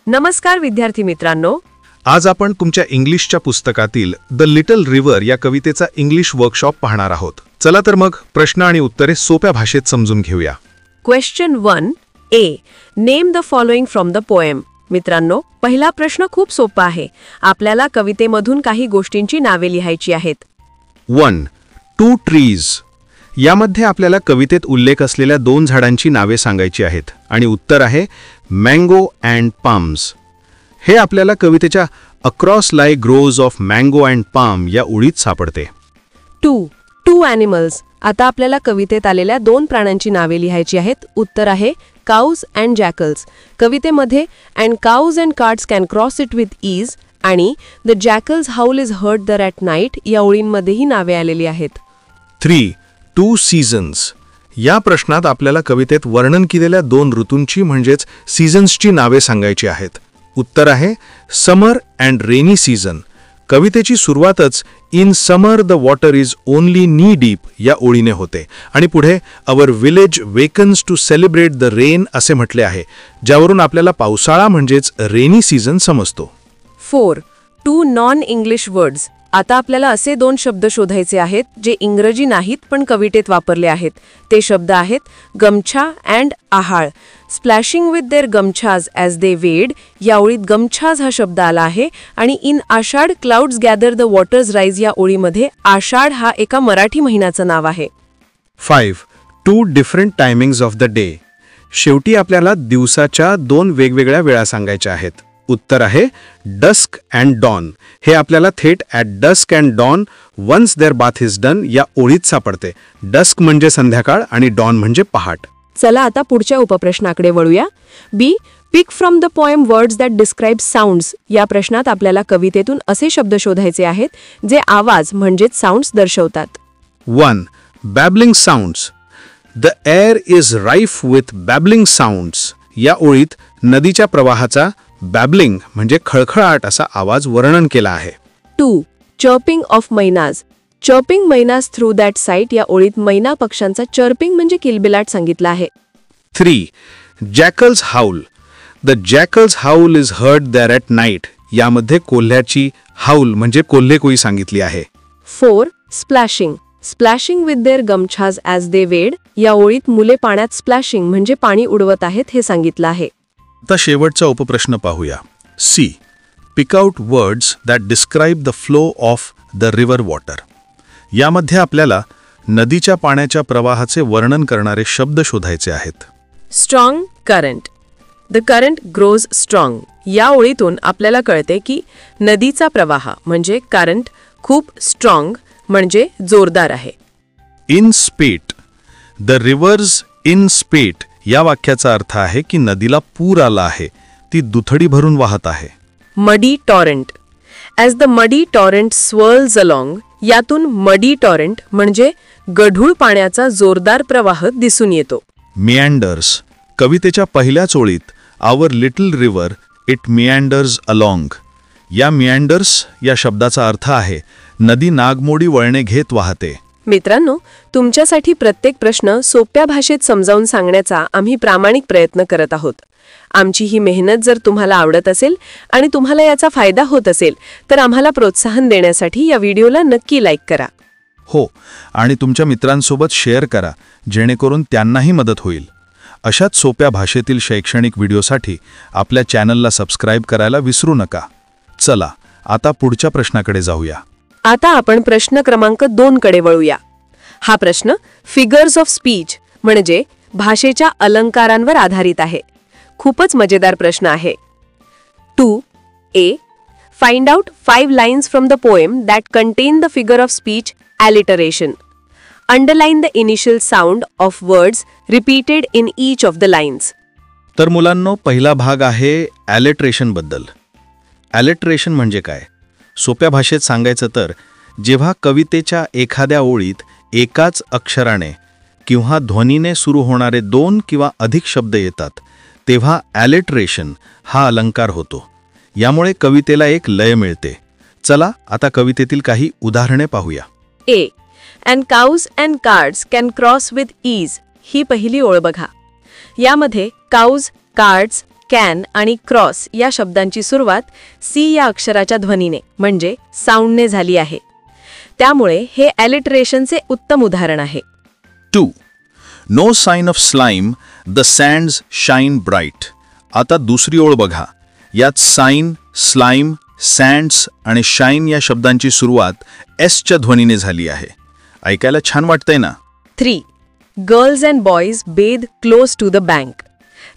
नमस्कार विद्यार्थी मित्रांनो. आज आपण तुमच्या इंग्लिशच्या पुस्तकातील द लिटल रिव्हर या कवितेचा इंग्लिश वर्कशॉप पाहणार आहोत. चला तर मग प्रश्न आणि उत्तरे सोप्या भाषेत समजून घेऊया. Question 1 A. Name the following from the poem. मित्रांनो, पहिला प्रश्न खूप सोपा आहे. आपल्याला कवितेमधून काही गोष्टींची नावे लिहायची आहेत. 1. 2 ट्रीज. यामध्ये आपल्याला कवितेत उल्लेख असलेल्या 2 झाडांची नावे सांगायची आहेत आणि उत्तर आहे मँगो अँड पाम्स. हे आपल्याला कवितेच्या across Lai grows of mango and palm या ओळीत सापडते. 2 ॲनिमल्स. आता आपल्याला कवितेत आलेल्या 2 प्राण्यांची नावे लिहायची आहेत. उत्तर आहे काउज अँड जॅकल्स. कवितेमध्ये and cows and carts can cross it with ease आणि the jackals howl is heard there at night या ओळींमध्येही नावे आलेली आहेत. 3. 2 सीझन्स. या प्रश्नात आपल्याला कवितेत वर्णन केलेल्या 2 ऋतूंची म्हणजेच सीझन्सची नावे सांगायची आहेत. उत्तर आहे समर अँड रेनी सीझन. कवितेची सुरुवातच in summer the water is only knee deep या ओळीने होते आणि पुढे our village wakens to celebrate the rain असे म्हटले आहे, ज्यावरून आपल्याला पावसाळा म्हणजेच रेनी सीझन समजतो. 4. 2 नॉन इंग्लिश वर्ड्स. आता आपल्याला असे 2 शब्द शोधायचे आहेत जे इंग्रजी नाहीत पण कवितेत वापरले आहेत. ते शब्द आहेत गमछा अँड आहाळ. Splashing with their gamchhas as they wade या ओळीत गमछाज हा शब्द आला आहे आणि in Ashadh clouds gather the waters rise या ओळीमध्ये आषाढ हा एका मराठी महिन्याचं नाव आहे. 5. 2 different timings of the day. शेवटी आपल्याला दिवसाच्या 2 वेगवेगळ्या वेळा सांगायच्या आहेत. उत्तर आहे डस्क अँड डॉन. हे आपल्याला थेट at dusk and dawn once there bath is done या ओळीत सापडते. डस्क म्हणजे संध्याकाळ आणि डॉन म्हणजे पहाट. चला आता पुढच्या उपप्रश्नाकडे वळूया. B. Pick from the poem words that describe sounds. या प्रश्नात आपल्याला कवितेतून असे शब्द शोधायचे आहेत जे आवाज म्हणजेच साऊंड्स दर्शवतात. 1. Babbling sounds. The air is rife with babbling sounds या ओळीत नदीच्या प्रवाहाचा बॅबलिंग म्हणजे खळखळाट असा आवाज वर्णन केला आहे. 2. Chirping of mynas. Chirping mynas through that sight या ओळीत मैना पक्ष्यांचा चर्पिंग म्हणजे किलबिलाट सांगितला आहे. 3. Jackals howl. The jackals howl is heard there at night यामध्ये कोल्ह्याची हाऊल म्हणजे कोल्हेकोई सांगितली आहे. 4. Splashing. Splashing with their gamchhas as they wade या ओळीत मुले पाण्यात स्प्लॅशिंग म्हणजे पाणी उडवत आहेत हे सांगितलं आहे. आता शेवटचा उपप्रश्न पाहूया. C. Pick out words that describe the flow of the river water. यामध्ये आपल्याला नदीच्या पाण्याच्या प्रवाहाचे वर्णन करणारे शब्द शोधायचे आहेत. Strong current. The current grows strong या ओळीतून आपल्याला कळते की नदीचा प्रवाह म्हणजे करंट खूप स्ट्रॉंग म्हणजे जोरदार आहे. In spate. The rivers in spate या वाक्याचा अर्थ आहे की नदीला पूर आला आहे, ती दुथडी भरून वाहत आहे. मडी टॉरेंट. ॲज द मडी टॉरेंट स्वर्ल्स अलॉंग यातून मडी टॉरेंट म्हणजे गढूळ पाण्याचा जोरदार प्रवाह दिसून येतो. मिॲंडर्स. कवितेच्या पहिल्याच ओळीत आवर लिटल रिव्हर इट मिॲंडर्स अलॉंग या मिॲंडर्स या शब्दाचा अर्थ आहे नदी नागमोडी वळणे घेत वाहते. मित्रांनो, तुमच्यासाठी प्रत्येक प्रश्न सोप्या भाषेत समजावून सांगण्याचा आम्ही प्रामाणिक प्रयत्न करत आहोत. आमची ही मेहनत जर तुम्हाला आवडत असेल आणि तुम्हाला याचा फायदा होत असेल तर आम्हाला प्रोत्साहन देण्यासाठी या व्हिडिओला नक्की लाईक करा. हो, आणि तुमच्या मित्रांसोबत शेअर करा जेणेकरून त्यांनाही मदत होईल. अशाच सोप्या भाषेतील शैक्षणिक व्हिडिओसाठी आपल्या चॅनलला सबस्क्राईब करायला विसरू नका. चला आता पुढच्या प्रश्नाकडे जाऊया. आता आपण प्रश्न क्रमांक 2 कडे वळूया. हा प्रश्न फिगर्स ऑफ स्पीच म्हणजे भाषेच्या अलंकारांवर आधारित आहे. खूपच मजेदार प्रश्न आहे. 2. A. Find out 5 lines from the poem that contain the figure of speech alliteration. Underline the initial sound of words repeated in each of the lines. तर मुलांनो, पहिला भाग आहे ॲलिटरेशन बद्दल. ॲलिटरेशन म्हणजे काय? सोप्या भाषेत सांगायचं तर जेव्हा कवितेच्या एखाद्या ओळीत एकाच अक्षराने किंवा ध्वनीने सुरू होणारे 2 किंवा अधिक शब्द येतात तेव्हा ॲलिटरेशन हा अलंकार होतो. यामुळे कवितेला एक लय मिळते. चला आता कवितेतील काही उदाहरणे पाहूया. A. And cows and cards can cross with ease ही पहिली ओळ बघा. यामध्ये काउज, कार्ड्स, कॅन आणि क्रॉस या शब्दांची सुरुवात सी या अक्षराच्या ध्वनीने म्हणजे साऊंडने झाली आहे. त्यामुळे हे ॲलिटरेशनचे उत्तम उदाहरण आहे. 2. No sign of slime, the sands shine bright. आता दुसरी ओळ बघा. यात साइन, स्लाइम, सँड्स आणि शाईन या शब्दांची सुरुवात एसच्या ध्वनीने झाली आहे. ऐकायला छान वाटतंय ना? 3. Girls and boys bathe close to the bank.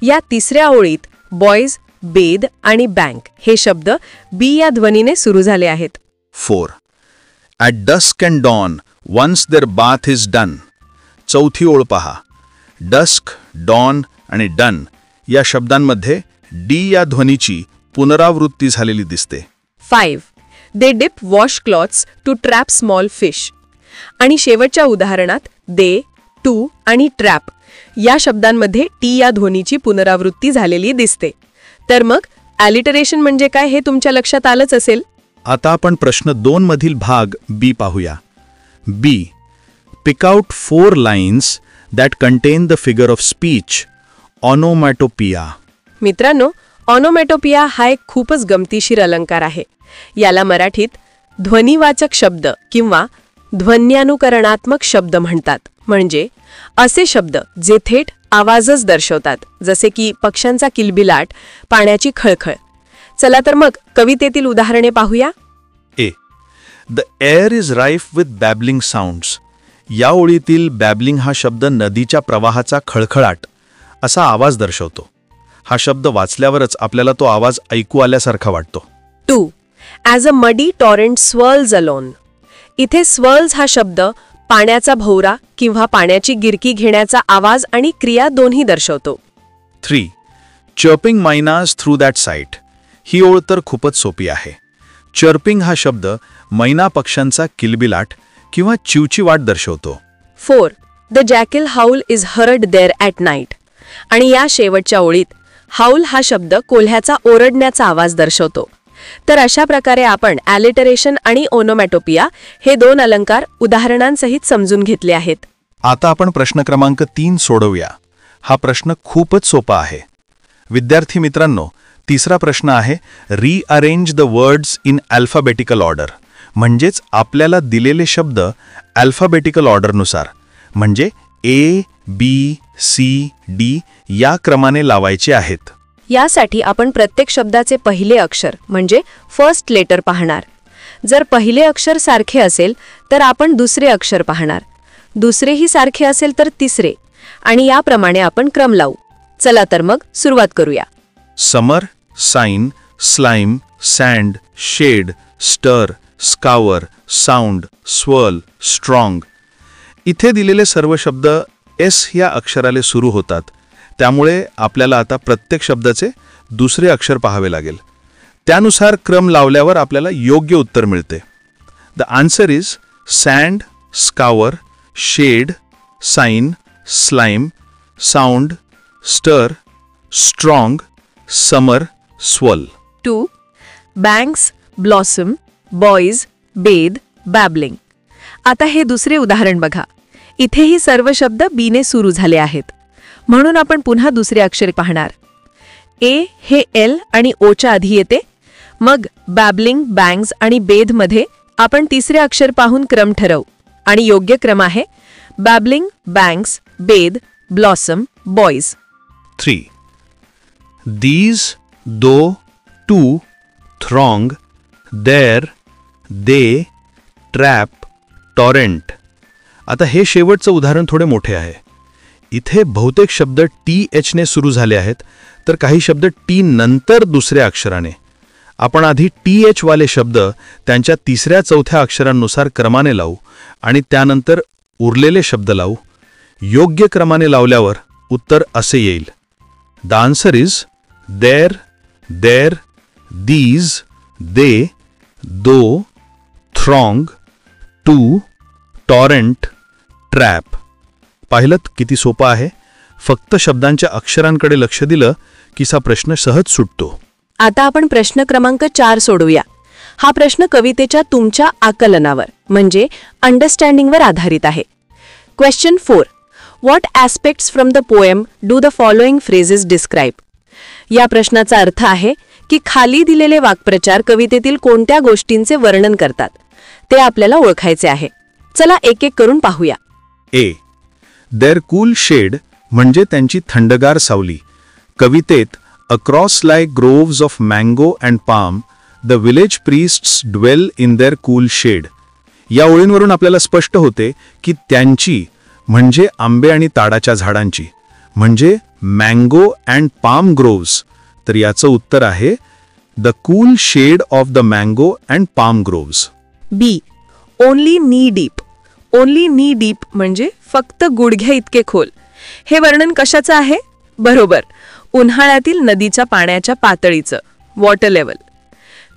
या तिसऱ्या ओळीत बॉयज, बेद आणि बँक हे शब्द बी या ध्वनीने सुरू झाले आहेत. 4. At dusk and dawn, once their bath is done. चौथी ओळ पहा. डस्क, डॉन आणि डन या शब्दांमध्ये डी या ध्वनीची पुनरावृत्ती झालेली दिसते. 5. They dip wash cloths to trap small fish. आणि शेवटच्या उदाहरणात दे, टू आणि ट्रॅप या शब्दांमध्ये टी या ध्वनीची पुनरावृत्ती झालेली दिसते. तर मग ॲलिटरेशन म्हणजे काय हे तुमच्या लक्षात आलंच असेल. आता आपण प्रश्न 2 मधील भाग बी पाहूया. B. Pick out 4 lines that contain the figure of speech onomatopoeia. मित्रांनो, ऑनोमॅटोपिया हा एक खूपच गमतीशीर अलंकार आहे. याला मराठीत ध्वनिवाचक शब्द किंवा ध्वन्यानुकरणात्मक शब्द म्हणतात. म्हणजे असे शब्द जे थेट आवाजच दर्शवतात, जसे की पक्ष्यांचा किलबिलाट, पाण्याची खळखळ. चला तर मग कवितेतील उदाहरणे पाहूया. A. The air is rife with babbling sounds. या ओळीतील बॅबलिंग हा शब्द नदीच्या प्रवाहाचा खळखळाट असा आवाज दर्शवतो. हा शब्द वाचल्यावरच आपल्याला तो आवाज ऐकू आल्यासारखा वाटतो. 2. ॲज अ मडी टॉरेंट स्वर्ल्स अलोन. इथे स्वर्ल्स हा शब्द पाण्याचा भोवरा किंवा पाण्याची गिरकी घेण्याचा आवाज आणि क्रिया दोन्ही दर्शवतो. 3. Chirping mynas through that sight. ही ओळ तर खूपच सोपी आहे. चर्पिंग हा शब्द मैना पक्ष्यांचा किलबिलाट किंवा चिवचिवाट दर्शवतो. 4. The jackal howl is heard there at night. आणि या शेवटच्या ओळीत हाऊल हा शब्द कोल्ह्याचा ओरडण्याचा आवाज दर्शवतो. तर अशा प्रकारे आपण ॲलिटरेशन आणि ओनोमॅटोपिया हे 2 अलंकार उदाहरणांसहित समजून घेतले आहेत. आता आपण प्रश्न क्रमांक 3 सोडवूया. हा प्रश्न खूपच सोपा आहे. विद्यार्थी मित्रांनो, तिसरा प्रश्न आहे rearrange the words in alphabetical order. म्हणजेच आपल्याला दिलेले शब्द अल्फाबेटिकल ऑर्डरनुसार म्हणजे ए, बी, सी, डी या क्रमाने लावायचे आहेत. यासाठी आपण प्रत्येक शब्दाचे पहिले अक्षर म्हणजे फर्स्ट लेटर पाहणार. जर पहिले अक्षर सारखे असेल तर आपण दुसरे अक्षर पाहणार, दुसरेही सारखे असेल तर तिसरे, आणि याप्रमाणे आपण क्रम लावू. चला तर मग सुरुवात करूया. समर, साइन, स्लाइम, सँड, शेड, स्टर, स्कावर, साऊंड, स्वर्ल, स्ट्रॉंग. इथे दिलेले सर्व शब्द एस या अक्षराले सुरू होतात. त्यामुळे आपल्याला आता प्रत्येक शब्दाचे दुसरे अक्षर पाहावे लागेल. त्यानुसार क्रम लावल्यावर आपल्याला योग्य उत्तर मिळते. The answer is sand, scour, shade, sign, slime, sound, stir, strong, summer, swirl. 2. Banks, blossom, boys, bed, babbling. आता हे दुसरे उदाहरण बघा. इथेही सर्व शब्द बीने सुरू झाले आहेत. म्हणून आपण पुन्हा दुसरे अक्षर पाहणार. ए हे एल आणि ओच्या आधी येते. मग बॅबलिंग, बँग्स आणि बेद मध्ये आपण तिसरे अक्षर पाहून क्रम ठरवू. आणि योग्य क्रम आहे babbling, bangs, bed, blossom, boys. 3. These, though, to, throng, there, they, trap, torrent. आता हे शेवटचं उदाहरण थोडे मोठे आहे. इथे बहुतेक शब्द टी एचने सुरू झाले आहेत, तर काही शब्द टी नंतर दुसऱ्या अक्षराने. आपण आधी टी एच वाले शब्द त्यांच्या तिसऱ्या चौथ्या अक्षरांनुसार क्रमाने लावू आणि त्यानंतर उरलेले शब्द लावू. योग्य क्रमाने लावल्यावर उत्तर असे येईल. The answer is there, there, these, they, though, throng, to, torrent, trap. पाहिलत किती सोपा आहे. फक्त शब्दांच्या अक्षरांकडे लक्ष दिलं की हा प्रश्न सहज सुटतो. आता आपण प्रश्न क्रमांक 4 सोडवूया. हा प्रश्न कवितेच्या तुमच्या आकलनावर म्हणजे अंडरस्टँडिंगवर आधारित आहे. Question 4. What aspects from the poem do the following phrases describe. या प्रश्नाचा अर्थ आहे की खाली दिलेले वाक्प्रचार कवितेतील कोणत्या गोष्टींचे वर्णन करतात ते आपल्याला ओळखायचे आहे. चला एक एक करून पाहूया. ए. देअर कूल शेड म्हणजे त्यांची थंडगार सावली. कवितेत across like groves of mango and palm the village priests dwell in their cool shade. या ओळींवरून आपल्याला स्पष्ट होते की त्यांची म्हणजे आंबे आणि ताडाच्या झाडांची म्हणजे मँगो अँड पाम ग्रोव्हज. तर याचं उत्तर आहे the cool shade of the mango and palm groves. B. Only knee deep. Only knee deep म्हणजे फक्त गुडघ्या इतके खोल. हे वर्णन कशाचं आहे? बरोबर, उन्हाळ्यातील नदीच्या पाण्याच्या पातळीचं, वॉटर लेवल.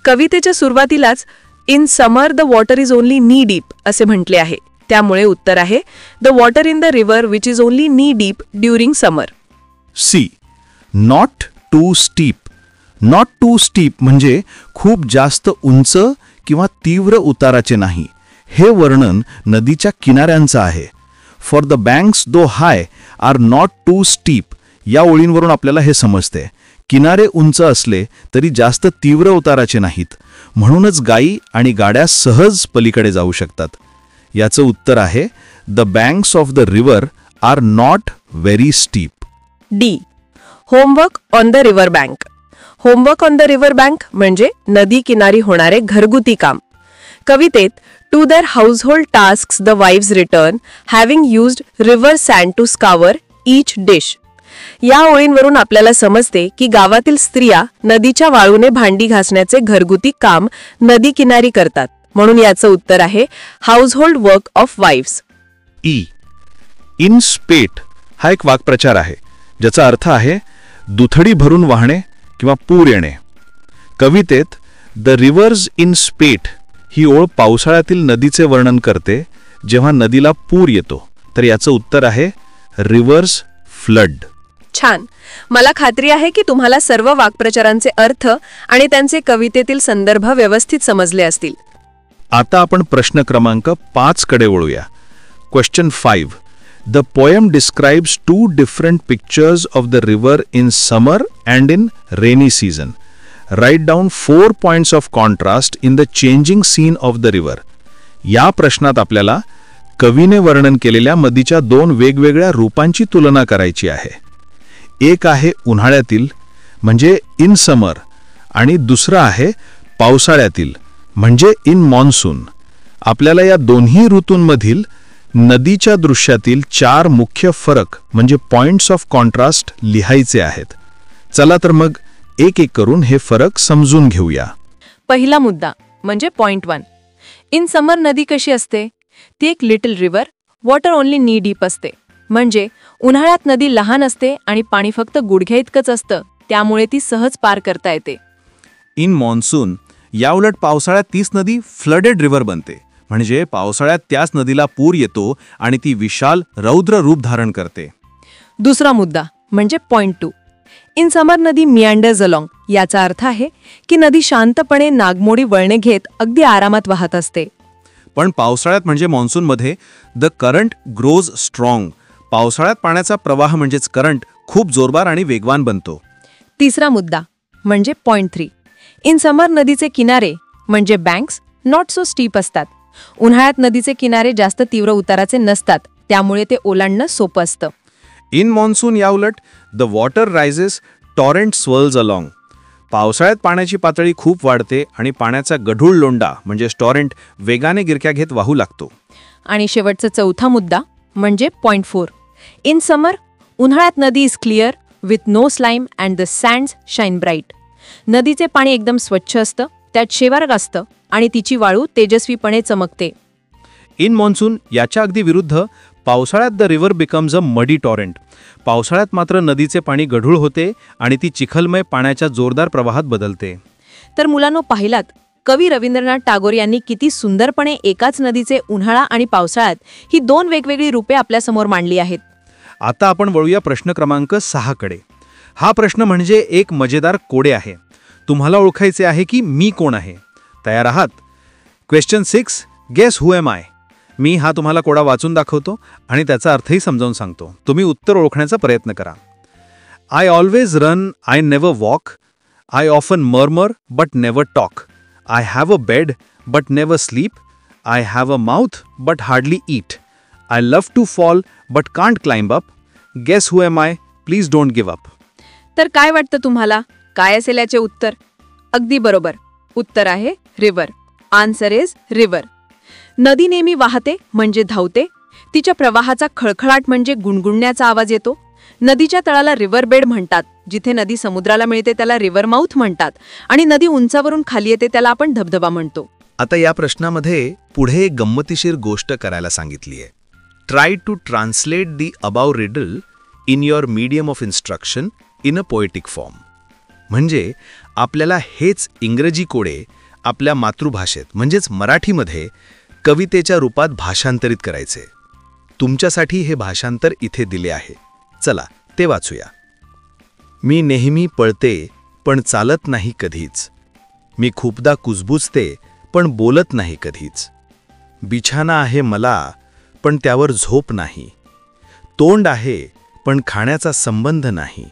कवितेच्या सुरुवातीलाच in summer the water is only knee deep असे म्हटले आहे. त्यामुळे उत्तर आहे the water in the river which is only knee deep during summer. C. Not too steep. Not too steep म्हणजे खूप जास्त उंच किंवा तीव्र उताराचे नाही. हे वर्णन नदीच्या किनाऱ्यांचं आहे. For the banks though high are not too steep. या ओळींवरून आपल्याला हे समजते किनारे उंच असले तरी जास्त तीव्र उताराचे नाहीत, म्हणूनच गायी आणि गाड्या सहज पलीकडे जाऊ शकतात. याचं उत्तर आहे the banks of the river are not very steep. D. Homework on the river bank. Homework on the river bank म्हणजे नदी किनारी होणारे घरगुती काम. कवितेत to their household tasks the wives return having used river sand to scour each dish. या ओळींवरून आपल्याला समजते की गावातील स्त्रिया नदीच्या वाळूने भांडी घासण्याचे घरगुती काम नदी किनारी करतात, म्हणून याचं उत्तर आहे household work of wives. E. In spate हा एक वाक्प्रचार आहे ज्याचा अर्थ आहे दुथडी भरून वाहणे किंवा पूर येणे. कवितेत द रिव्हर्स इन स्पेट ही ओळ पावसाळ्यातील नदीचे वर्णन करते जेव्हा नदीला पूर येतो. तर याचं उत्तर आहे रिव्हर्स फ्लड. छान. मला खात्री आहे की तुम्हाला सर्व वाक्प्रचारांचे अर्थ आणि त्यांचे कवितेतील संदर्भ व्यवस्थित समजले असतील. आता आपण प्रश्न क्रमांक 5 कडे वळूया. Question 5. The poem describes two different pictures of the river in summer and in rainy season. Write down 4 points of contrast in the changing scene of the river. या प्रश्नात आपल्याला कवीने वर्णन केलेल्या नदीच्या 2 वेगवेगळ्या रूपांची तुलना करायची आहे. एक आहे उन्हाळ्यातील म्हणजे इन समर आणि दुसरा आहे पावसाळ्यातील म्हणजे इन मॉन्सून. आपल्याला या दोन्ही ऋतूंमधील नदीच्या दृश्यातील 4 मुख्य फरक म्हणजे पॉइंट्स ऑफ कॉन्ट्रास्ट लिहायचे आहेत. चला तर मग एक एक करून हे फरक समजून घेऊया. पहिला मुद्दा म्हणजे पॉइंट 1. इन समर नदी कशी असते? ती एक little river, water only knee deep असते. म्हणजे उन्हाळ्यात नदी लहान असते आणि पाणी फक्त गुडघ्या इतकंच असतं, त्यामुळे ती सहज पार करता येते. इन मॉन्सून याउलट पावसाळ्यात तीच नदी फ्लडेड रिव्हर बनते. म्हणजे पावसाळ्यात त्याच नदीला पूर येतो आणि ती विशाल रौद्र रूप धारण करते. दुसरा मुद्दा म्हणजे पॉइंट 2. इन समर नदी मियांडर्स अलॉंग. याचा अर्थ आहे की नदी शांतपणे नागमोडी वळणे घेत अगदी आरामात वाहत असते. पण पावसाळ्यात म्हणजे मॉन्सूनमध्ये द करंट ग्रोज स्ट्रॉंग. पावसाळ्यात पाण्याचा प्रवाह म्हणजेच करंट खूप जोरदार आणि वेगवान बनतो. तिसरा मुद्दा म्हणजे पॉइंट 3. इन समर नदीचे किनारे म्हणजे बँक्स नॉट सो स्टीप असतात. उन्हाळ्यात नदीचे किनारे जास्त तीव्र उताराचे नसतात, त्यामुळे ते ओलांडणं सोपं असतं. इन मॉन्सून याउलट the water rises torrent swirls along. पावसाळ्यात पाण्याची पातळी खूप वाढते आणि पाण्याचा गढूळ लोंढा म्हणजे टॉरेंट वेगाने गिरक्या घेत वाहू लागतो. आणि शेवटचा चौथा मुद्दा म्हणजे पॉइंट 4. इन समर उन्हाळ्यात नदी is clear with no slime and the sands shine bright. नदीचे पाणी एकदम स्वच्छ असतं, त्यात शेवारग असतं आणि तिची वाळू तेजस्वीपणे चमकते. इन मॉन्सून याच्या अगदी विरुद्ध पावसाळ्यात द रिव्हर बिकम्स अ मडी टॉरेंट. पावसाळ्यात मात्र नदीचे पाणी गढूळ होते आणि ती चिखलमय पाण्याच्या जोरदार प्रवाहात बदलते. तर मुलांनो, पाहिलात कवी रवींद्रनाथ टागोर यांनी किती सुंदरपणे एकाच नदीचे उन्हाळा आणि पावसाळ्यात ही 2 वेगवेगळी रूपे आपल्यासमोर मांडली आहेत. आता आपण वळूया प्रश्न क्रमांक 6 कडे. हा प्रश्न म्हणजे एक मजेदार कोडे आहे. तुम्हाला ओळखायचे आहे की मी कोण आहे. तयार आहात? Question 6. Guess who am I. मी हा तुम्हाला कोडा वाचून दाखवतो आणि त्याचा अर्थही समजावून सांगतो. तुम्ही उत्तर ओळखण्याचा प्रयत्न करा. I always run, I never walk. I often murmur but never talk. I have a bed but never sleep. I have a mouth but hardly eat. I love to fall but can't climb up. Guess who am I, please don't give up. तर काय वाटतं तुम्हाला, काय असेल याचे उत्तर? अगदी बरोबर, उत्तर आहे रिव्हर. Answer is river. नदी नेहमी वाहते म्हणजे धावते. तिच्या प्रवाहाचा खळखळाट म्हणजे गुणगुणण्याचा आवाज येतो. नदीच्या तळाला रिव्हर बेड म्हणतात. जिथे नदी समुद्राला मिळते त्याला रिव्हर माउथ म्हणतात. आणि नदी उंचावरून खाली येते त्याला आपण धबधबा म्हणतो. आता या प्रश्नामध्ये पुढे एक गंमतीशीर गोष्ट करायला सांगितली आहे. Try to translate the above riddle in your medium of instruction in a poetic form. म्हणजे आपल्याला हेच इंग्रजी कोडे आपल्या मातृभाषेत म्हणजेच मराठीमध्ये कवितेच्या रूपात भाषांतरित करायचे. तुमच्यासाठी हे भाषांतर इथे दिले आहे. चला ते वाचूया. मी नेहमी पळते पण चालत नाही कधीच. मी खूपदा कुजबुजते पण बोलत नाही कधीच. बिछाना आहे मला पण त्यावर झोप नाही. तोंड आहे पण खाण्याचा संबंध नाही.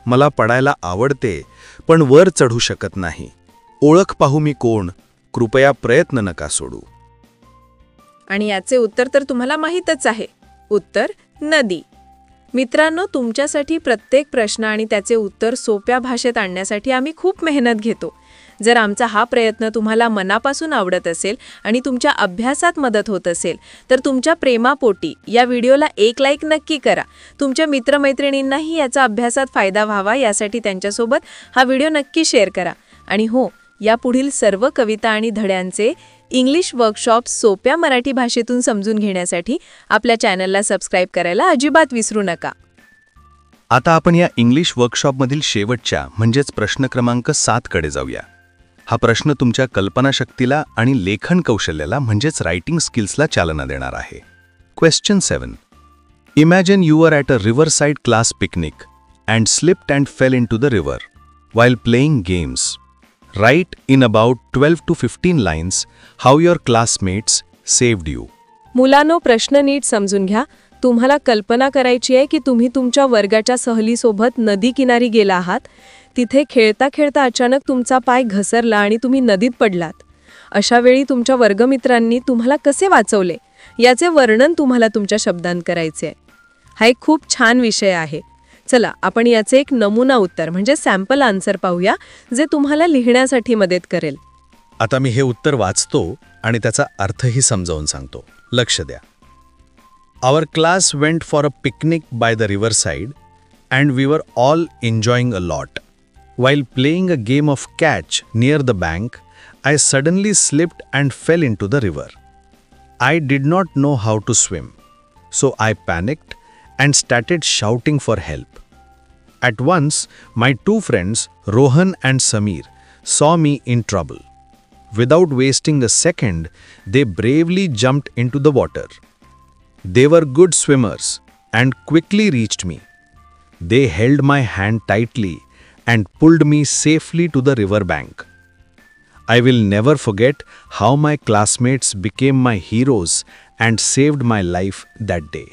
मला पडायला आवडते पण वर चढू शकत नाही. ओळख पाहू मी कोण, कृपया प्रयत्न नका सोडू. आणि याचे उत्तर तर तुम्हाला माहीतच आहे. उत्तर नदी. मित्रांनो, तुमच्यासाठी प्रत्येक प्रश्न आणि त्याचे उत्तर सोप्या भाषेत आणण्यासाठी आम्ही खूप मेहनत घेतो. जर आमचा हा प्रयत्न तुम्हाला मनापासून आवडत असेल आणि तुमच्या अभ्यासात मदत होत असेल तर तुमच्या प्रेमापोटी या व्हिडिओला एक लाईक नक्की करा. तुमच्या मित्रमैत्रिणींनाही याचा अभ्यासात फायदा व्हावा यासाठी त्यांच्यासोबत हा व्हिडिओ नक्की शेअर करा. आणि हो, यापुढील सर्व कविता आणि धड्यांचे इंग्लिश वर्कशॉप सोप्या मराठी भाषेतून समजून घेण्यासाठी आपल्या चॅनलला सबस्क्राईब करायला अजिबात विसरू नका. आता आपण या इंग्लिश वर्कशॉपमधील शेवटच्या म्हणजेच प्रश्न क्रमांक 7 कडे जाऊया. हा प्रश्न तुमच्या कल्पनाशक्तीला आणि लेखन कौशल्याला म्हणजेच रायटिंग स्किल्सला चालना देणार आहे. Question 7. Imagine you are at a riverside class picnic and slipped and fell into the river while playing games. Write in about 12 to 15 lines how your classmates saved you. मुलांनो, प्रश्न नीट समजून घ्या. तुम्हाला कल्पना करायची आहे की तुम्ही तुमच्या वर्गाच्या सहलीसोबत नदी किनारी गेला आहात. तिथे खेळता खेळता अचानक तुमचा पाय घसरला आणि तुम्ही नदीत पडलात. अशा वेळी तुमच्या वर्गमित्रांनी तुम्हाला कसे वाचवले याचे वर्णन तुम्हाला तुमच्या शब्दांत करायचे आहे. हा एक खूप छान विषय आहे. चला आपण याचे एक नमुना उत्तर म्हणजे सॅम्पल आन्सर पाहूया, जे तुम्हाला लिहिण्यासाठी मदत करेल. आता मी हे उत्तर वाचतो आणि त्याचा अर्थही समजावून सांगतो. लक्ष द्या. Our class went for a picnic by the riverside and we were all enjoying a lot. While playing a game of catch near the bank, I suddenly slipped and fell into the river. I did not know how to swim, so I panicked and started shouting for help. At once, my two friends, Rohan and Sameer, saw me in trouble. Without wasting a second, they bravely jumped into the water. They were good swimmers and quickly reached me. They held my hand tightly and pulled me safely to the river bank. I will never forget how my classmates became my heroes and saved my life that day.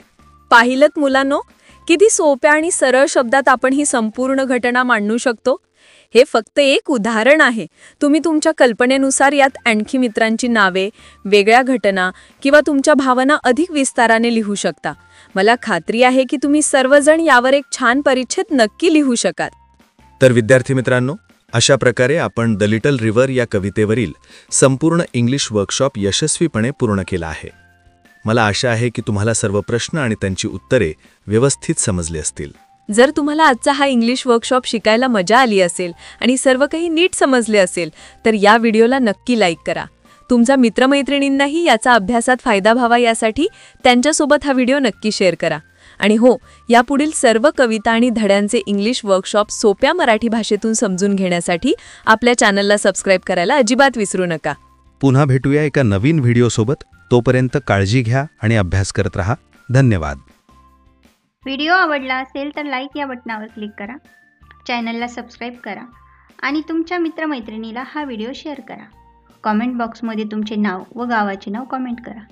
पाहिलत मुलांनो, किती सोप्या आणि सरळ शब्दात आपण ही संपूर्ण घटना मांडू शकतो. हे फक्त एक उदाहरण आहे. तुम्ही तुमच्या कल्पनेनुसार यात आणखी मित्रांची नावे, वेगळ्या घटना किंवा तुमच्या भावना अधिक विस्ताराने लिहू शकता. मला खात्री आहे की तुम्ही सर्वजण यावर एक छान परिच्छेद नक्की लिहू शकाल. तर विद्यार्थी मित्रांनो, अशा प्रकारे आपण द लिटल रिव्हर या कवितेवरील संपूर्ण इंग्लिश वर्कशॉप यशस्वीपणे पूर्ण केला आहे. मला आशा आहे की तुम्हाला सर्व प्रश्न आणि त्यांची उत्तरे व्यवस्थित समजली असतील. जर तुम्हाला आजचा हा इंग्लिश वर्कशॉप शिकायला मजा आली असेल आणि सर्व काही नीट समजले असेल तर या व्हिडिओला नक्की लाईक करा. तुमच्या मित्रमैत्रिणींनाही याचा अभ्यासात फायदा व्हावा यासाठी त्यांच्यासोबत हा व्हिडिओ नक्की शेअर करा. आणि हो, यापुढील सर्व कविता आणि धड्यांचे इंग्लिश वर्कशॉप सोप्या मराठी भाषेतून समजून घेण्यासाठी आपल्या चॅनलला सबस्क्राईब करायला अजिबात विसरू नका. पुन्हा भेटूया एका नवीन व्हिडिओसोबत. तोपर्यंत काळजी घ्या आणि अभ्यास करत राहा. धन्यवाद. व्हिडिओ आवडला असेल तर लाईक या बटनावर क्लिक करा, चॅनलला सबस्क्राईब करा आणि तुमच्या मित्रमैत्रिणीला हा व्हिडिओ शेअर करा. कॉमेंट बॉक्समध्ये तुमचे नाव व गावाचे नाव कॉमेंट करा.